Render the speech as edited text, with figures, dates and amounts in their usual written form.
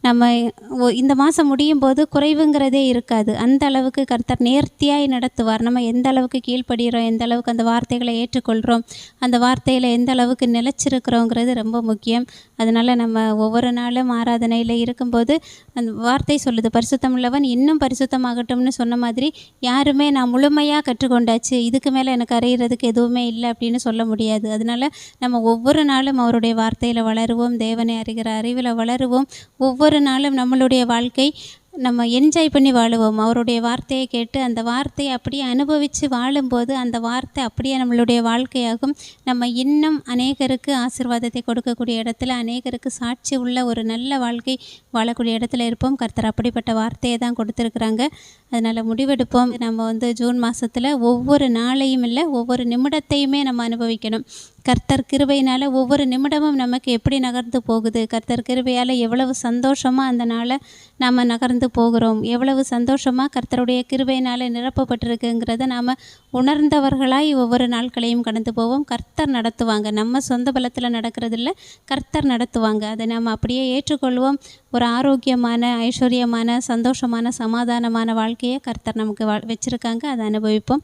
நம்ம இந்த மாதம் முடியும்போது குறைவுங்கிறதே இருக்காது. அந்த அளவுக்கு கர்த்தர் நேர்த்தியாய் நடத்துவார். நம்ம எந்த அளவுக்கு கீழ்ப்படுகிறோம், எந்த அளவுக்கு அந்த வார்த்தைகளை ஏற்றுக்கொள்கிறோம், அந்த வார்த்தையில் எந்த அளவுக்கு நிலைச்சிருக்கிறோங்கிறது ரொம்ப முக்கியம். அதனால் நம்ம ஒவ்வொரு நாளும் ஆராதனையில் இருக்கும்போது அந்த வார்த்தை சொல்லுது, பரிசுத்தமுள்ளவன் இன்னும் பரிசுத்தமாகட்டும்னு சொன்ன மாதிரி யாருமே நான் முழுமையாக கற்றுக்கொண்டாச்சு, இதுக்கு மேலே எனக்கு அறியறதுக்கு எதுவுமே இல்லை அப்படின்னு சொல்ல முடியாது. அதனால் நம்ம ஒவ்வொரு நாளும் அவருடைய வார்த்தையில் வளருவோம், தேவனை அறிகிற அறிவில் வளருவோம். ஒவ்வொரு நாளும் நம்மளுடைய வாழ்க்கை நம்ம என்ஜாய் பண்ணி வாழுவோம். அவருடைய வார்த்தையை கேட்டு அந்த வார்த்தையை அப்படியே அனுபவித்து வாழும்போது அந்த வார்த்தை அப்படியே நம்மளுடைய வாழ்க்கையாகும். நம்ம இன்னும் அநேகருக்கு ஆசீர்வாதத்தை கொடுக்கக்கூடிய இடத்துல, அநேகருக்கு சாட்சி உள்ள ஒரு நல்ல வாழ்க்கை வாழக்கூடிய இடத்துல இருப்போம். கர்த்தர் அப்படிப்பட்ட வார்த்தையை தான் கொடுத்துருக்குறாங்க. அதனால் முடிவெடுப்போம். நம்ம ஜூன் மாதத்தில் ஒவ்வொரு நாளையும் இல்லை, ஒவ்வொரு நிமிடத்தையுமே நம்ம அனுபவிக்கணும். கர்த்தர் கிருபையினால் ஒவ்வொரு நிமிடமும் நமக்கு எப்படி நகர்ந்து போகுது, கர்த்தர் கிருபையால் எவ்வளவு சந்தோஷமாக அந்த நாளை நாம் நகர்ந்து போகிறோம், எவ்வளவு சந்தோஷமாக கர்த்தருடைய கிருபையினால் நிரப்பப்பட்டிருக்குங்கிறத நாம் உணர்ந்தவர்களாய் ஒவ்வொரு நாட்களையும் கடந்து போவோம். கர்த்தர் நடத்துவாங்க. நம்ம சொந்த பலத்தில் நடக்கிறதில்ல, கர்த்தர் நடத்துவாங்க. அதை நாம் அப்படியே ஏற்றுக்கொள்வோம். ஒரு ஆரோக்கியமான, ஐஸ்வர்யமான, சந்தோஷமான, சமாதானமான வாழ்க்கையை கர்த்தர் நமக்கு வச்சுருக்காங்க. அதை அனுபவிப்போம்.